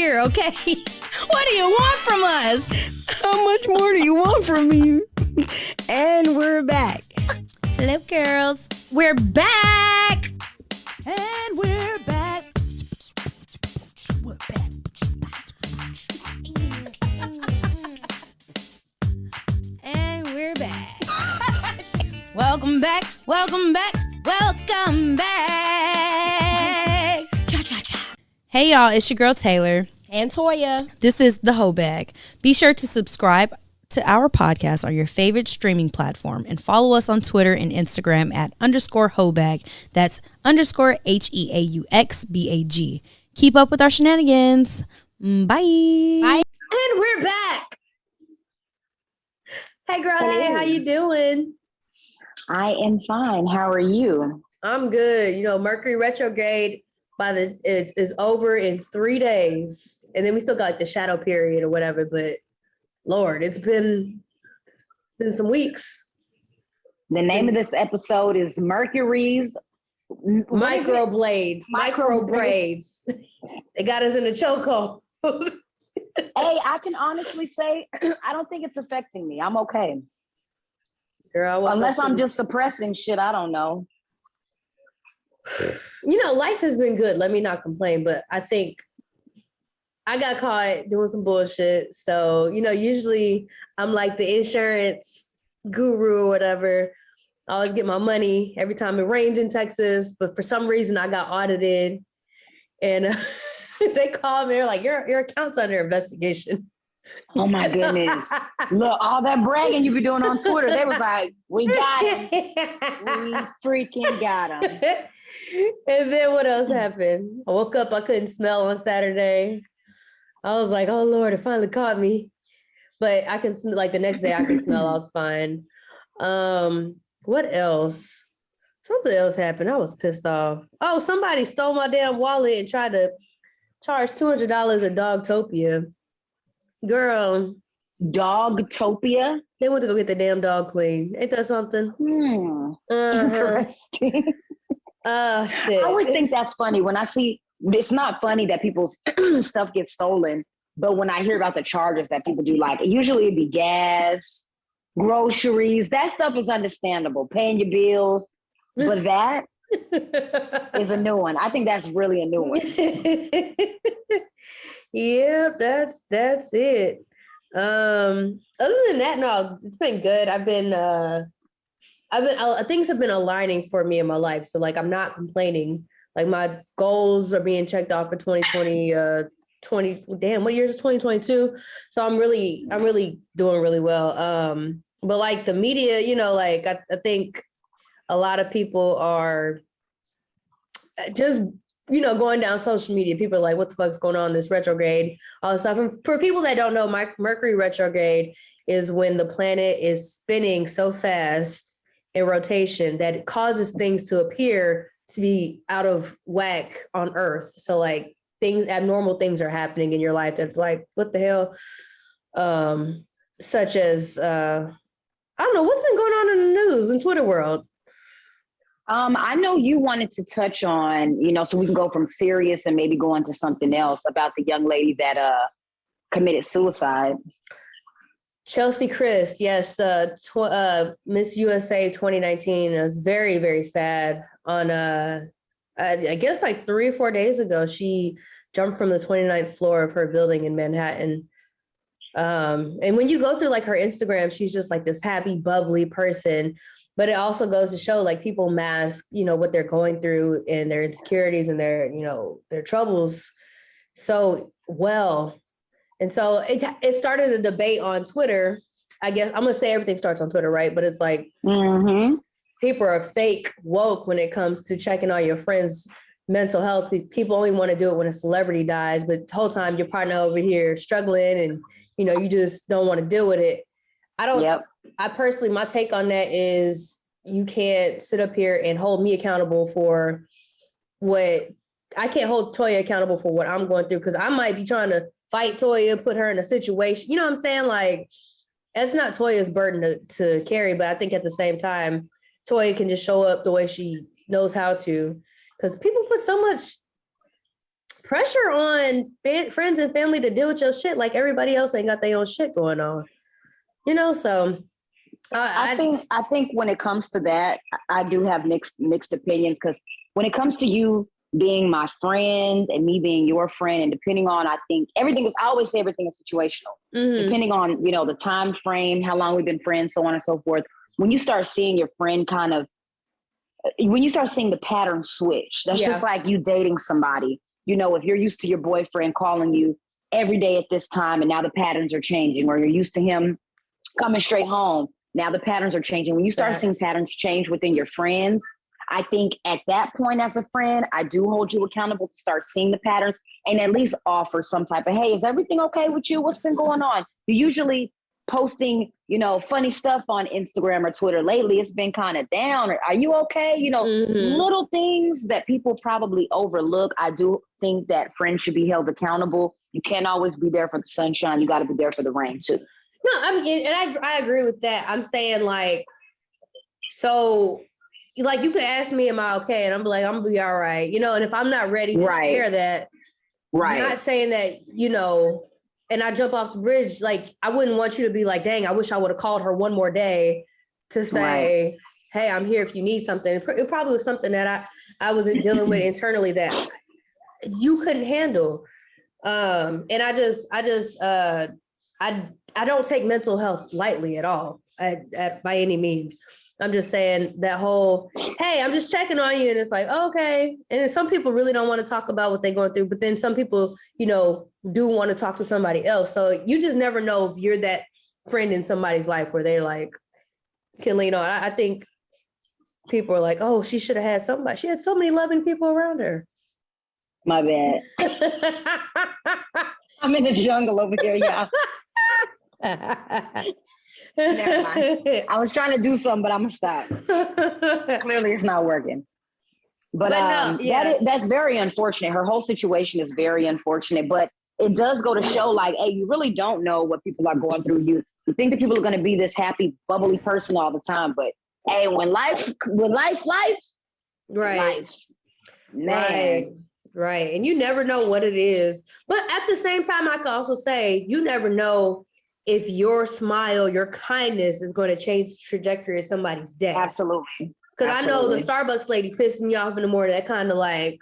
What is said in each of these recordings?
here, okay? What do you want from us? How much more do you want from me? And we're back. Hello, girls. We're back. And we're back. We're back. And we're back. Welcome back. Welcome back. Welcome back. Cha-cha-cha. Hey, y'all. It's your girl, Taylor. And Toya. This is the Heaux Bag. Be sure to subscribe to our podcast on your favorite streaming platform and follow us on Twitter and Instagram at _Heaux Bag. That's _HEAUXBAG. Keep up with our shenanigans. Bye. Bye. And we're back. Hey, girl. Hey, how you doing? I am fine. How are you? I'm good. You know, Mercury Retrograde is over in 3 days. And then we still got like the shadow period or whatever, but Lord, it's been some weeks. The name of this episode is Mercury's Microbraids. Microbraids. They got us in a chokehold. Hey, I can honestly say, I don't think it's affecting me. I'm okay. Girl, unless I'm just suppressing shit, I don't know. You know, life has been good. Let me not complain, but I think I got caught doing some bullshit. So, you know, usually I'm like the insurance guru or whatever. I always get my money every time it rains in Texas, but for some reason I got audited and they called me. They're like, your account's under investigation. Oh my goodness. Look, all that bragging you be doing on Twitter, they was like, we got him. We freaking got him. And then what else happened? I woke up, I couldn't smell on Saturday. I was like, oh Lord, it finally caught me. But I can, like the next day I could smell, I was fine. What else? Something else happened. I was pissed off. Oh, somebody stole my damn wallet and tried to charge $200 at Dogtopia. Girl. Dogtopia? They went to go get the damn dog clean. Ain't that something? Interesting. Shit. I always think that's funny when I see, it's not funny that people's stuff gets stolen, but when I hear about the charges that people do, like usually it'd be gas, groceries, that stuff is understandable, paying your bills, but that is a new one. I think that's really a new one. Yeah, that's it. Other than that, no, it's been good. Things have been aligning for me in my life. So like, I'm not complaining. Like my goals are being checked off for 2020, what year is 2022? So I'm really doing really well. But like the media, you know, like I think a lot of people are just, you know, going down social media. People are like, what the fuck's going on, this retrograde, all this stuff. And for people that don't know, Mercury retrograde is when the planet is spinning so fast in rotation that it causes things to appear to be out of whack on Earth. So like abnormal things are happening in your life that's like, what the hell? Such as, I don't know, what's been going on in the news and Twitter world? I know you wanted to touch on, you know, so we can go from serious and maybe go into something else about the young lady that committed suicide. Chelsea Christ, yes, Miss USA 2019. It was very, very sad. On I guess like 3 or 4 days ago, she jumped from the 29th floor of her building in Manhattan. And when you go through like her Instagram, she's just like this happy, bubbly person. But it also goes to show like people mask, you know, what they're going through and their insecurities and their, you know, their troubles so well. And so it started a debate on Twitter. I guess I'm going to say everything starts on Twitter, right? But it's like people are fake woke when it comes to checking on your friends' mental health. People only want to do it when a celebrity dies, but the whole time your partner over here struggling and, you know, you just don't want to deal with it. I personally, my take on that is you can't sit up here and hold me accountable for I can't hold Toya accountable for what I'm going through, because I might be trying to fight Toya, put her in a situation, you know what I'm saying? Like, that's not Toya's burden to carry, but I think at the same time, Toya can just show up the way she knows how to, because people put so much pressure on friends and family to deal with your shit like everybody else ain't got their own shit going on. You know, so I think when it comes to that, I do have mixed opinions, because when it comes to you being my friend and me being your friend, and depending on, I think I always say everything is situational. Depending on, you know, the time frame, how long we've been friends, so on and so forth. When you start seeing your friend when you start seeing the pattern switch, that's just like you dating somebody. You know, if you're used to your boyfriend calling you every day at this time, and now the patterns are changing, or you're used to him coming straight home, now the patterns are changing. When you start seeing patterns change within your friends, I think at that point as a friend, I do hold you accountable to start seeing the patterns and at least offer some type of, hey, is everything okay with you? What's been going on? You're usually posting, you know, funny stuff on Instagram or Twitter. Lately, it's been kind of down. Or, are you okay? You know, little things that people probably overlook. I do think that friends should be held accountable. You can't always be there for the sunshine. You got to be there for the rain too. No, I mean, and I agree with that. I'm saying, like, so, like, you could ask me, am I okay? And I'm like, I'm gonna be all right. You know, and if I'm not ready to share that, I'm not saying that, you know, and I jump off the bridge, like, I wouldn't want you to be like, dang, I wish I would have called her one more day to say, hey, I'm here if you need something. It probably was something that I was dealing with internally that you couldn't handle. And I don't take mental health lightly at all, by any means. I'm just saying that whole, hey, I'm just checking on you. And it's like, oh, okay. And then some people really don't want to talk about what they're going through, but then some people, you know, do want to talk to somebody else. So you just never know if you're that friend in somebody's life where they're like, can lean on. I think people are like, oh, she should have had somebody. She had so many loving people around her. My bad. I'm in the jungle over here, y'all. Never mind. I was trying to do something, but I'm gonna stop. Clearly, it's not working. But no, that's very unfortunate. Her whole situation is very unfortunate. But it does go to show, like, hey, you really don't know what people are going through. You think that people are going to be this happy, bubbly person all the time, but hey, when life, man. Right. And you never know what it is. But at the same time, I can also say you never know if your smile, your kindness is going to change the trajectory of somebody's day. Absolutely. Because I know the Starbucks lady pissing me off in the morning, that kind of like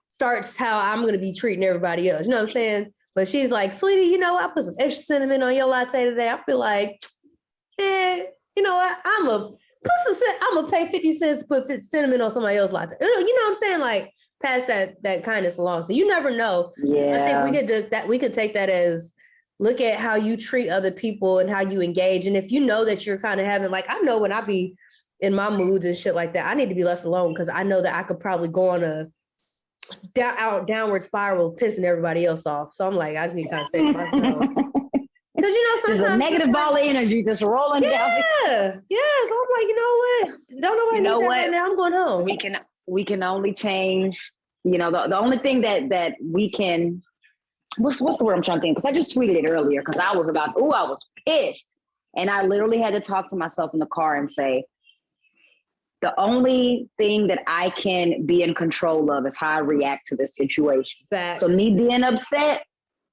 starts how I'm going to be treating everybody else. You know what I'm saying? But she's like, sweetie, you know, I put some extra cinnamon on your latte today. I feel like, you know what? I'm going to pay 50 cents to put cinnamon on somebody else's latte. You know what I'm saying? Like, pass that kindness along. So you never know. Yeah. I think we could take that as, look at how you treat other people and how you engage. And if you know that you're kind of having, like, I know when I be in my moods and shit like that, I need to be left alone because I know that I could probably go on a downward spiral, pissing everybody else off. So I'm like, I just need to kind of save myself. Because, you know, sometimes there's a negative ball of energy just rolling down. Yeah. So I'm like, you know what? Don't nobody need that right now. I'm going home. We can only change, you know, the only thing that we can, what's the word I'm trying to think? Because I just tweeted it earlier because I was pissed. And I literally had to talk to myself in the car and say, the only thing that I can be in control of is how I react to this situation. Facts. So me being upset,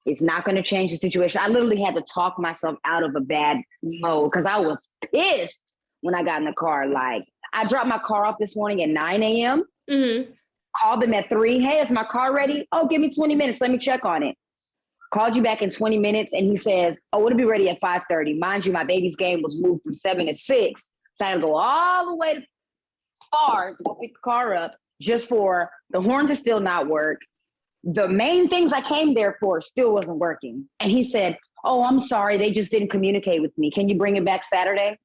it's not going to change the situation. I literally had to talk myself out of a bad mode because I was pissed when I got in the car. Like, I dropped my car off this morning at 9 a.m. Mm-hmm. Called them at 3. Hey, is my car ready? Oh, give me 20 minutes. Let me check on it. Called you back in 20 minutes. And he says, oh, it'll be ready at 5:30. Mind you, my baby's game was moved from 7 to 6. So I had to go all the way far to go pick the car up just for the horn to still not work. The main things I came there for still wasn't working. And he said, oh, I'm sorry. They just didn't communicate with me. Can you bring it back Saturday?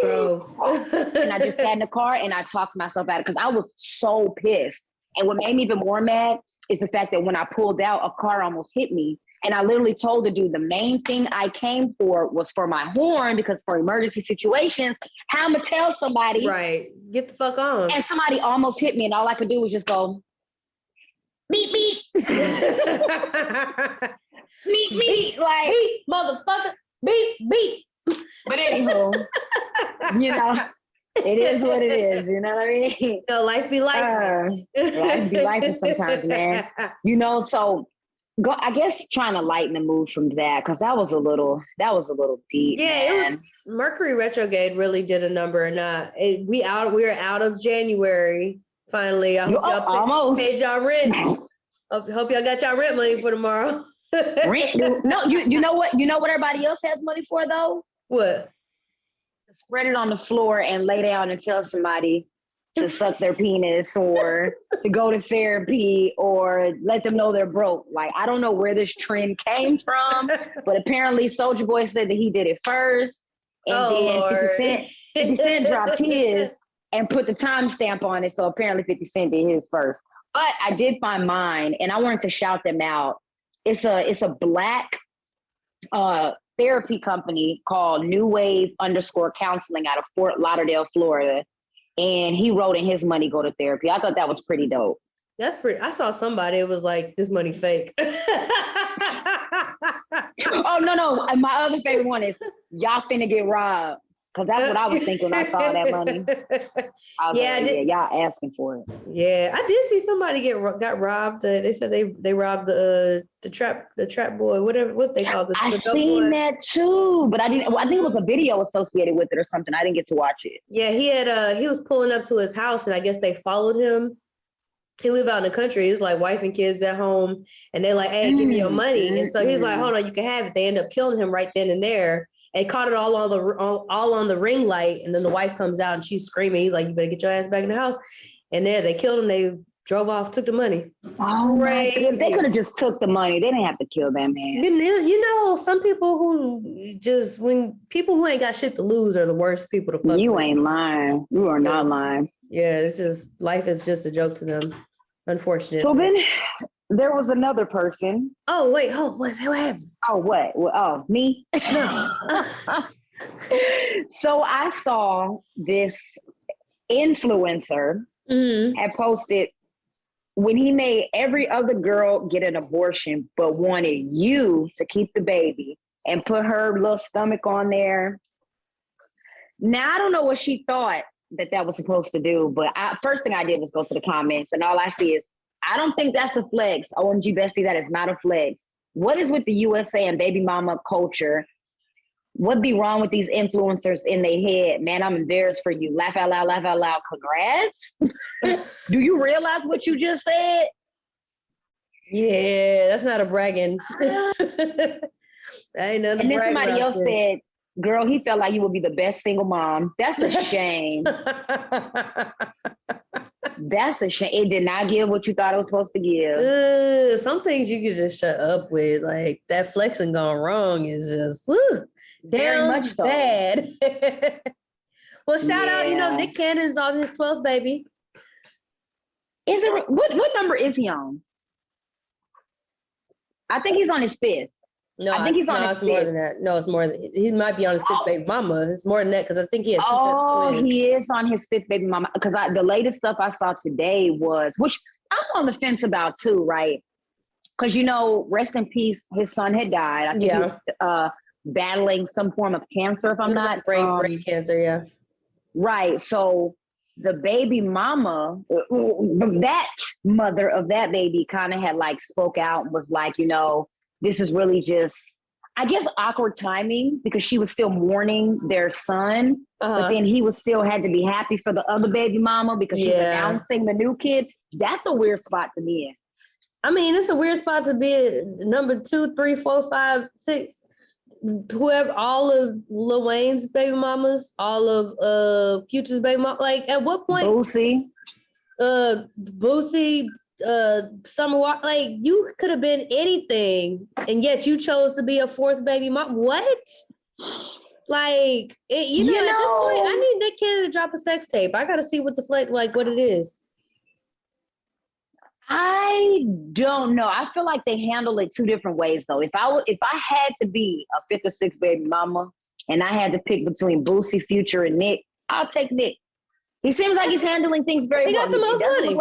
Bro. And I just sat in the car and I talked myself out because I was so pissed. And what made me even more mad is the fact that when I pulled out, a car almost hit me. And I literally told the dude, the main thing I came for was for my horn, because for emergency situations, how I'm going to tell somebody. Right. Get the fuck on. And somebody almost hit me and all I could do was just go, beep, beep. Beep, beep. Like, beep, motherfucker. Beep, beep. But anywho, you know, It is what it is. You know what I mean? No, life be life. Life be life sometimes, man. You know, so I guess trying to lighten the mood from that, because that was a little deep. Yeah, man. it was Mercury retrograde really did a number, and we're out of January finally. I hope y'all almost paid y'all rent. Hope y'all got y'all rent money for tomorrow. Rent, dude. No, you know what? You know what everybody else has money for though? What? To spread it on the floor and lay down and tell somebody to suck their penis or to go to therapy or let them know they're broke. Like, I don't know where this trend came from, but apparently Soulja Boy said that he did it first. And then Lord. 50 Cent dropped his and put the timestamp on it. So apparently 50 Cent did his first. But I did find mine and I wanted to shout them out. It's a Black therapy company called New Wave _counseling out of Fort Lauderdale, Florida. And he wrote in his money go to therapy. I thought that was pretty dope. That's pretty. I saw somebody, it was like, this money fake. Oh, no. And my other favorite one is y'all finna get robbed. Because that's what I was thinking when I saw that money. I was like, y'all asking for it. Yeah, I did see somebody got robbed. They said they robbed the trap boy, what they call it. I seen that too, but I didn't. Well, I think it was a video associated with it or something. I didn't get to watch it. Yeah, he was pulling up to his house, and I guess they followed him. He lived out in the country. He's like wife and kids at home, and they're like, "Hey, give me your money." And so he's like, "Hold on, you can have it." They end up killing him right then and there. And caught it all on the ring light. And then the wife comes out and she's screaming. He's like, "You better get your ass back in the house." And there they killed him. They drove off, took the money. Oh, crazy. They could have just took the money. They didn't have to kill that man. You know, some people when people who ain't got shit to lose are the worst people to fuck You with. ain't lying. You are not lying. Yeah, it's just, life is just a joke to them, unfortunately. So then there was another person. Oh, wait. What happened? Oh, what? Oh, me? No. So I saw this influencer had posted when he made every other girl get an abortion, but wanted you to keep the baby and put her little stomach on there. Now, I don't know what she thought that was supposed to do, but first thing I did was go to the comments, and all I see is, I don't think that's a flex. OMG, bestie, that is not a flex. What is with the USA and baby mama culture? What be wrong with these influencers in their head? Man, I'm embarrassed for you. Laugh out loud, laugh out loud. Congrats. Do you realize what you just said? Yeah, that's not a bragging. That ain't nothing. And then somebody else said, "Girl, he felt like you would be the best single mom." That's a shame. That's a shame. It did not give what you thought it was supposed to give. Some things you could just shut up with. Like, that flexing gone wrong is just very much so bad. Well, shout out, Nick Cannon's on his 12th baby. Is it what number is he on? I think he's on his 5th. No, I think he's on his 5th. More than that. No, it's more than he might be on his 5th baby mama. It's more than that because I think he had 2 sets of twins. He is on his 5th baby mama. Because the latest stuff I saw today was, which I'm on the fence about too, right? Because rest in peace, his son had died. I think he was battling some form of cancer, if I'm not brain cancer, yeah. Right. So the baby mama, that mother of that baby, kind of had spoke out and was like, this is really just, I guess, awkward timing because she was still mourning their son, but then he was still had to be happy for the other baby mama because she's announcing the new kid. That's a weird spot to be in. I mean, it's a weird spot to be in. Number 2, 3, 4, 5, 6. Whoever, all of Lil Wayne's baby mamas, all of Future's baby mama. Like, at what point? Boosie, Summer Walker, like, you could have been anything, and yet you chose to be a 4th baby mom. What? Like, at this point, I need Nick Cannon to drop a sex tape. I gotta see what the what it is. I don't know. I feel like they handle it 2 different ways, though. If I had to be a 5th or 6th baby mama, and I had to pick between Boosie, Future, and Nick, I'll take Nick. He seems like he's handling things very well. He got the most money.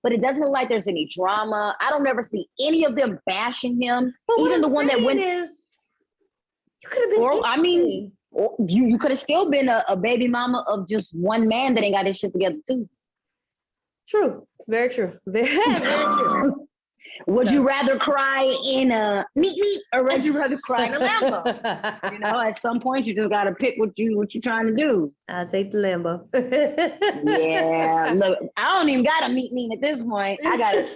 But it doesn't look like there's any drama. I don't ever see any of them bashing him. But even the one that went. You could have been. Or you could have still been a baby mama of just one man that ain't got his shit together too. True. Very true. Very, very true. Would you rather cry in a meat or would you rather cry in a Lambo? You know, at some point you just gotta pick what you're trying to do. I'll take the Lambo. Yeah, look, I don't even got a meat at this point. I got it.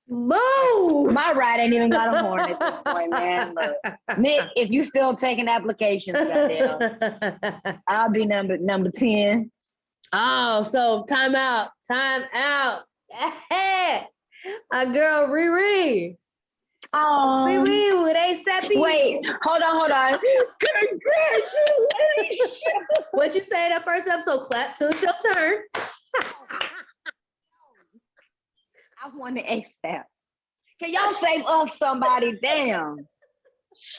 Move. My ride ain't even got a horn at this point, man. Look, Nick, if you still taking applications, goddamn, I'll be number 10. Oh, so time out. Hey, our girl Riri. Oh, Riri with A$AP. Wait, hold on. Congratulations. What you say that first episode? Clap till it's your turn. I want to ASAP. Can y'all save us somebody? Damn.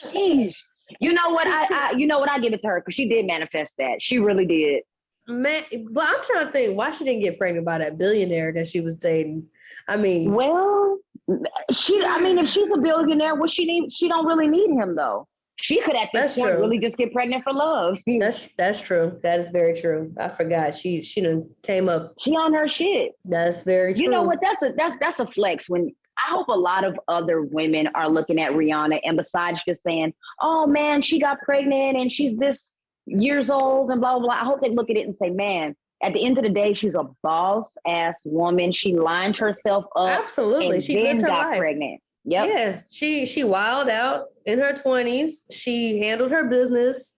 Sheesh. You know what? I give it to her because she did manifest that. She really did. Man, but I'm trying to think why she didn't get pregnant by that billionaire that she was dating. I mean, well, if she's a billionaire, what she need? She don't really need him though. She could at this point really just get pregnant for love. That's true. That is very true. I forgot. She done came up. She on her shit. That's very true. You know what? That's a flex. When I hope a lot of other women are looking at Rihanna and besides just saying, "Oh man, she got pregnant and she's this years old and blah blah blah." I hope they look at it and say, "Man, at the end of the day, she's a boss ass woman. She lined herself up. Absolutely, and she then lived her got life. pregnant." Yep. Yeah, she wilded out in her 20s. She handled her business.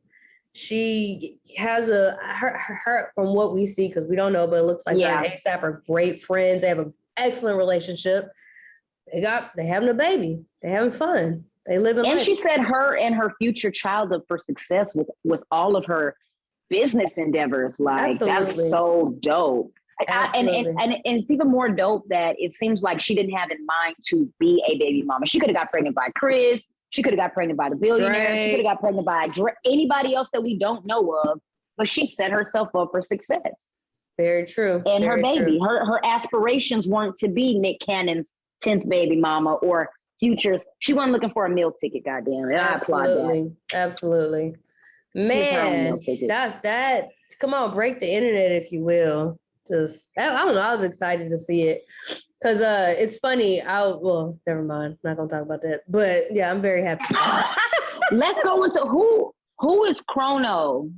She has her from what we see, because we don't know, but it looks like her and A$AP are great friends. They have an excellent relationship. They having a baby. They having fun. They live in life. And she said her and her future child up for success with all of her business endeavors. Like, absolutely. That's so dope. And it's even more dope that it seems like she didn't have in mind to be a baby mama. She could have got pregnant by Chris. She could have got pregnant by the billionaire. Drake. She could have got pregnant by anybody else that we don't know of. But she set herself up for success. Very true. And her baby, her aspirations weren't to be Nick Cannon's 10th baby mama or Future's. She wasn't looking for a meal ticket, goddamn. And I applaud that. Absolutely. Man, that come on, break the internet, if you will. Just, I don't know. I was excited to see it because it's funny. Never mind. I'm not gonna talk about that. But yeah, I'm very happy. Let's go into who is Kronos?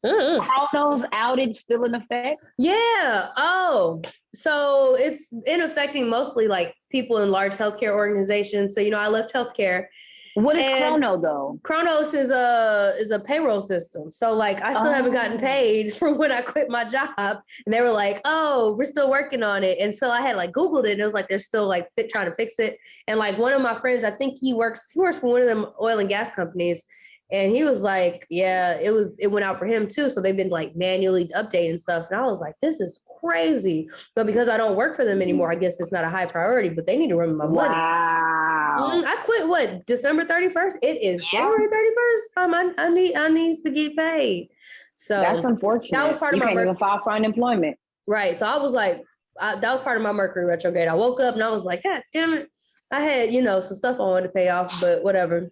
Kronos outage still in effect? Yeah. Oh, so it's in affecting mostly like people in large healthcare organizations. So I left healthcare. What is Kronos though? Kronos is a payroll system. So like I still haven't gotten paid from when I quit my job. And they were like, "Oh, we're still working on it." And so I had like Googled it and it was like they're still like trying to fix it. And like one of my friends, I think he works for one of them oil and gas companies. And he was like, yeah, it went out for him too. So they've been like manually updating stuff. And I was like, this is crazy. But because I don't work for them anymore, I guess it's not a high priority, but they need to run my money. Wow. I quit December 31st? It is January 31st. I need to get paid. So that's unfortunate. That was part of my can't even file for unemployment. Right. So I was like, that was part of my Mercury retrograde. I woke up and I was like, God damn it. I had, some stuff I wanted to pay off, but whatever.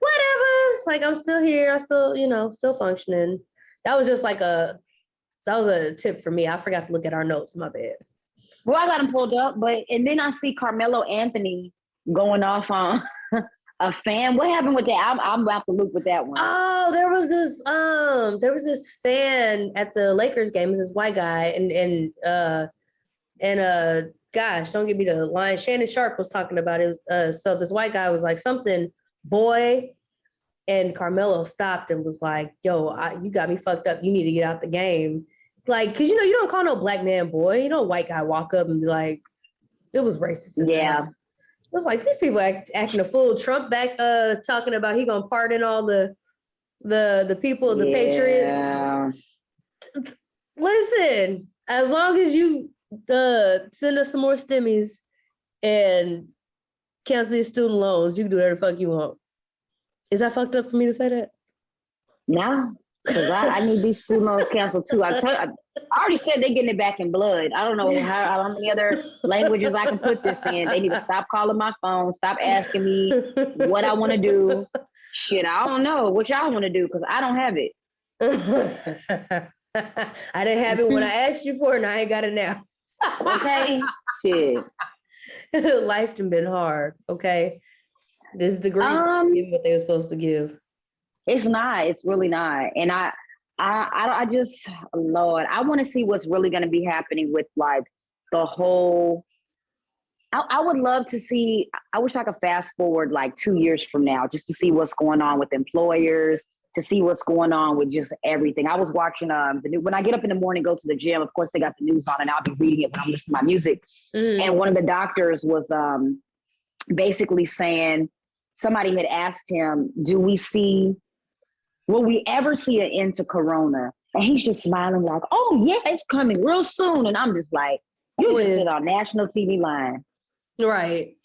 It's like I'm still here. I'm still, still functioning. That was just like that was a tip for me. I forgot to look at our notes. My bad. Well, I got them pulled up, and then I see Carmelo Anthony going off on a fan. What happened with that? I'm about to loop with that one. Oh, there was this fan at the Lakers game. It was this white guy, and gosh, don't give me the line. Shannon Sharp was talking about it. So this white guy was like something boy, and Carmelo stopped and was like, "Yo, you got me fucked up. You need to get out the game." Like, because you don't call no black man boy. White guy walk up and be like, it was racist. Yeah. It was like these people acting a fool. Trump back talking about he gonna pardon all the people, the Patriots. Listen, as long as you send us some more stimmies and cancel your student loans, you can do whatever the fuck you want. Is that fucked up for me to say that? No. Because I need these student loans canceled too. I already said they're getting it back in blood. I don't know how many other languages I can put this in. They need to stop calling my phone, stop asking me what I want to do. Shit, I don't know what y'all want to do because I don't have it. I didn't have it when I asked you for it, and I ain't got it now. Okay? Shit. Life done been hard, okay? This degree give what they were supposed to give. It's not. It's really not. And I just, Lord, I want to see what's really going to be happening with like the whole. I would love to see. I wish I could fast forward like 2 years from now, just to see what's going on with employers, to see what's going on with just everything. I was watching the new. When I get up in the morning, go to the gym. Of course, they got the news on, and I'll be reading it when I'm listening to my music. And one of the doctors was basically saying, somebody had asked him, will we ever see an end to Corona? And he's just smiling like, oh yeah, it's coming real soon. And I'm just like, you just sit on national TV line. Right.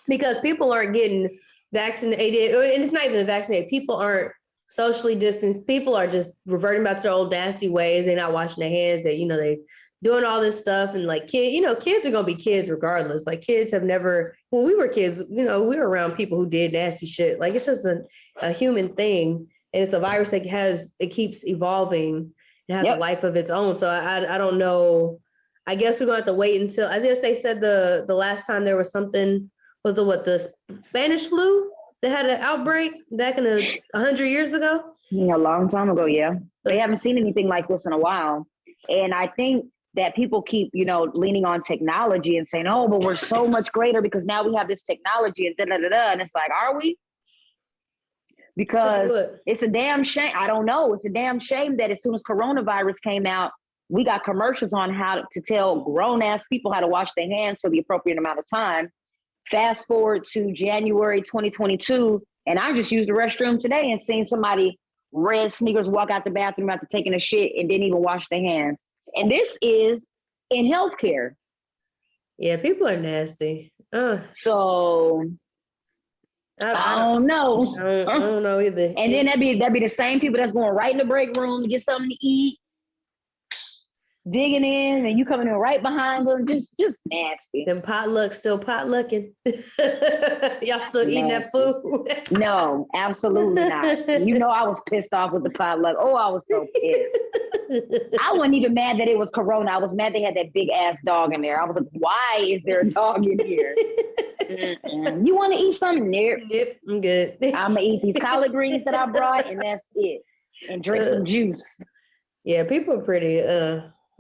Because people aren't getting vaccinated, and it's not even vaccinated. People aren't socially distanced. People are just reverting back to their old nasty ways. They're not washing their hands. They doing all this stuff. And like kids are going to be kids regardless. Like kids have never, when we were kids, we were around people who did nasty shit. Like it's just a human thing. And it's a virus that it keeps evolving. It has a life of its own. So I don't know. I guess we're going to have to wait until, I guess they said the last time there was something, was the Spanish flu that had an outbreak back in 100 years ago? Yeah, a long time ago, yeah. They haven't seen anything like this in a while. And I think that people keep, leaning on technology and saying, oh, but we're so much greater because now we have this technology and da-da-da-da. And it's like, are we? Because it's a damn shame. I don't know. It's a damn shame that as soon as coronavirus came out, we got commercials on how to tell grown-ass people how to wash their hands for the appropriate amount of time. Fast forward to January 2022, and I just used the restroom today and seen somebody red sneakers walk out the bathroom after taking a shit and didn't even wash their hands. And this is in healthcare. Yeah, people are nasty. So I don't know. I don't know either. And then that'd be the same people that's going right in the break room to get something to eat, digging in, and you coming in right behind them. Just nasty. Them potlucks still potlucking. Y'all still eating that food? No, absolutely not. I was pissed off with the potluck. Oh, I was so pissed. I wasn't even mad that it was Corona. I was mad they had that big ass dog in there. I was like, why is there a dog in here? You want to eat something there? Yep, I'm good. I'm gonna eat these collard greens that I brought, and that's it. And drink some juice. Yeah, people are pretty.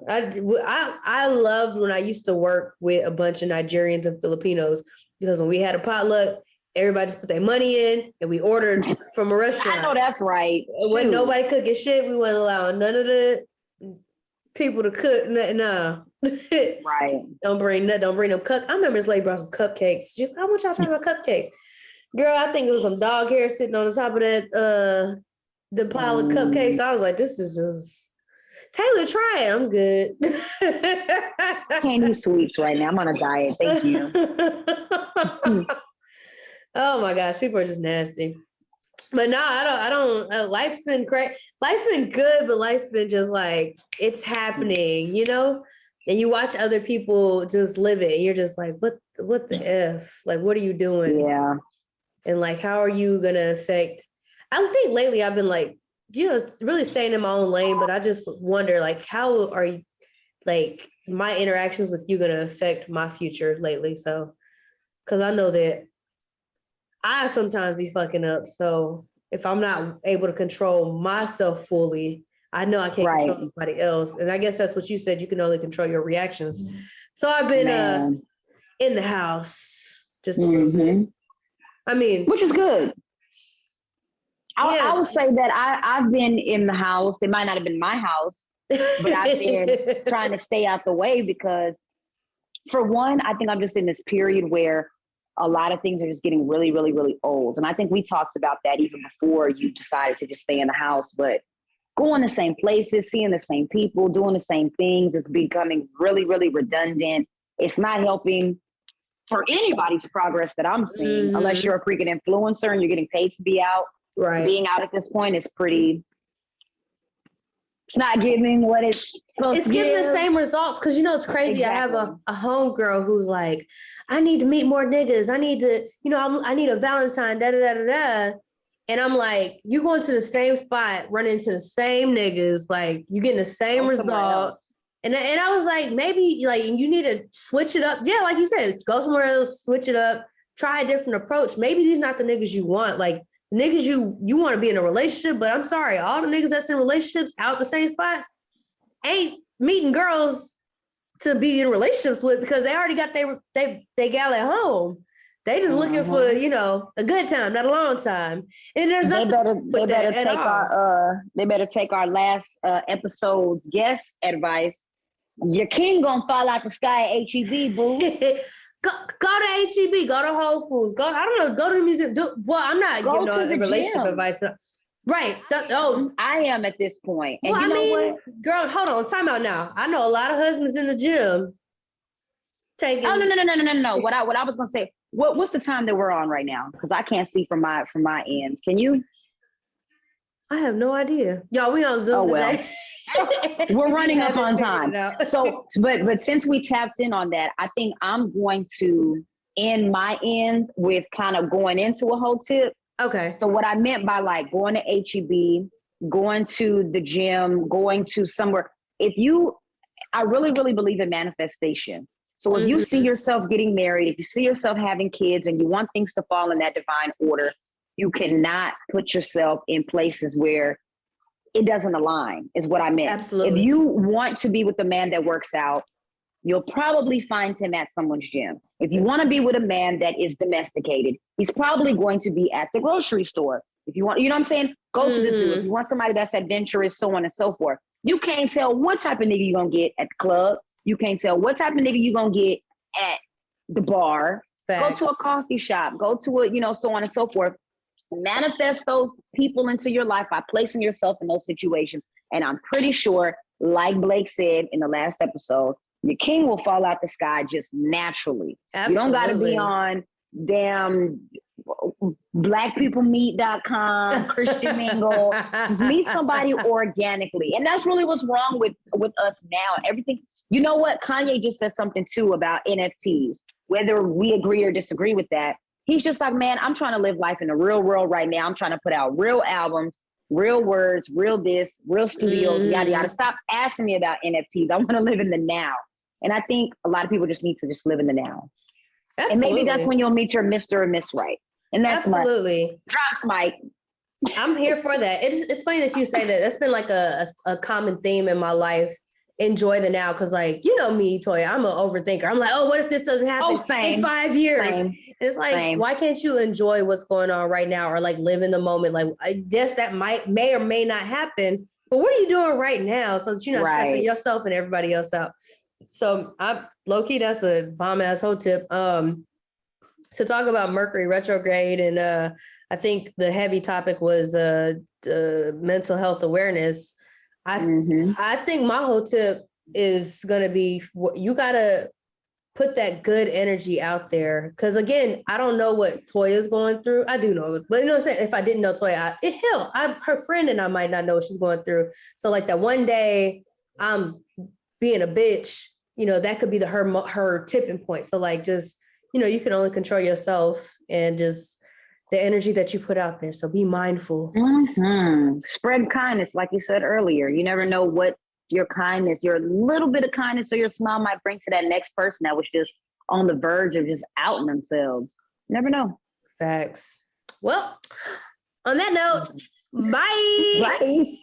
I loved when I used to work with a bunch of Nigerians and Filipinos, because when we had a potluck, everybody just put their money in and we ordered from a restaurant. I know that's right. When nobody cooking shit, we wasn't allowing none of the people to cook. No. Right. Don't bring them cup. I remember this lady brought some cupcakes. She's like, how much y'all talking about cupcakes? Girl, I think it was some dog hair sitting on the top of that the pile of cupcakes. I was like, this is just Taylor, try it. I'm good. Can't eat sweets right now. I'm on a diet. Thank you. Oh my gosh, people are just nasty. But no, I don't. Life's been great. Life's been good, but life's been just like, it's happening, And you watch other people just live it. And you're just like, what the F? Like, what are you doing? Yeah. And like, how are you going to affect? I think lately I've been like, really staying in my own lane, but I just wonder, like, how are you, like, my interactions with you going to affect my future lately? So, because I know that I sometimes be fucking up. So if I'm not able to control myself fully, I know I can't control anybody else. And I guess that's what you said. You can only control your reactions. So I've been in the house just a little bit. I mean, which is good. I will say that I've been in the house. It might not have been my house, but I've been trying to stay out the way because, for one, I think I'm just in this period where a lot of things are just getting really, really, really old. And I think we talked about that even before you decided to just stay in the house. But going the same places, seeing the same people, doing the same things, it's becoming really, really redundant. It's not helping for anybody's progress that I'm seeing, unless you're a freaking influencer and you're getting paid to be out. Right. Being out at this point is pretty It's not giving what it's supposed It's to giving give. the same results because it's crazy. I have a homegirl who's like, I need to meet more niggas. I need to, I need a Valentine, da da da da da. And I'm like, you going to the same spot, run into the same niggas, like you getting the same result. And I was like, maybe like you need to switch it up. Yeah, like you said, go somewhere else, switch it up, try a different approach. Maybe these not the niggas you want. Like niggas you want to be in a relationship, but I'm sorry, all the niggas that's in relationships out the same spots ain't meeting girls to be in relationships with because they already got they gal at home. They just looking for, a good time, not a long time. And there's nothing. They better take our last episode's guest advice. Your king gonna fall out the sky at HEB, boo. Go to HEB, go to Whole Foods, go to the museum. I'm not giving no relationship advice. Right. I am at this point. And what? Girl, hold on, time out now. I know a lot of husbands in the gym taking. Oh, no. What I was gonna say, what's the time that we're on right now? Because I can't see from my end. Can you? I have no idea. Y'all, we on Zoom today. We're running up on time. So, but since we tapped in on that, I think I'm going to end my end with kind of going into a whole tip. Okay. So what I meant by like going to HEB, going to the gym, going to somewhere, I really, really believe in manifestation. So if you see yourself getting married, if you see yourself having kids and you want things to fall in that divine order, you cannot put yourself in places where it doesn't align, is what I meant. Absolutely. If you want to be with a man that works out, you'll probably find him at someone's gym. If you want to be with a man that is domesticated, he's probably going to be at the grocery store. If you want, you know what I'm saying? Go to the zoo. If you want somebody that's adventurous, so on and so forth. You can't tell what type of nigga you're going to get at the club. You can't tell what type of nigga you're going to get at the bar. Facts. Go to a coffee shop. Go to a, so on and so forth. Manifest those people into your life by placing yourself in those situations. And I'm pretty sure, like Blake said in the last episode, your king will fall out the sky just naturally. Absolutely. You don't got to be on damn blackpeoplemeet.com, Christian Mingle. Just meet somebody organically. And that's really what's wrong with us now. Everything. You know what? Kanye just said something too about NFTs. Whether we agree or disagree with that, he's just like, man, I'm trying to live life in the real world right now. I'm trying to put out real albums, real words, real this, real studios, yada, yada. Stop asking me about NFTs. I want to live in the now. And I think a lot of people just need to just live in the now. Absolutely. And maybe that's when you'll meet your Mr. or Miss Right. And that's absolutely drops, Mike. I'm here for that. It's funny that you say that. That's been like a common theme in my life. Enjoy the now. Cause like, me, Toya, I'm an overthinker. I'm like, oh, what if this doesn't happen in 5 years? Same. It's like, why can't you enjoy what's going on right now or like live in the moment? Like, I guess that may or may not happen, but what are you doing right now so that you're not stressing yourself and everybody else out? So I low-key, that's a bomb-ass whole tip. To talk about Mercury retrograde, and I think the heavy topic was mental health awareness. I think my whole tip is going to be, you got to put that good energy out there. Because again, I don't know what Toya's going through. I do know, but you know what I'm saying? If I didn't know Toya, her friend and I might not know what she's going through. So like that one day I'm being a bitch, that could be her tipping point. So like, just, you can only control yourself and just the energy that you put out there. So be mindful. Spread kindness. Like you said earlier, you never know what your kindness, your little bit of kindness or your smile might bring to that next person that was just on the verge of just outing themselves. You never know. Facts. Well, on that note, bye. Bye.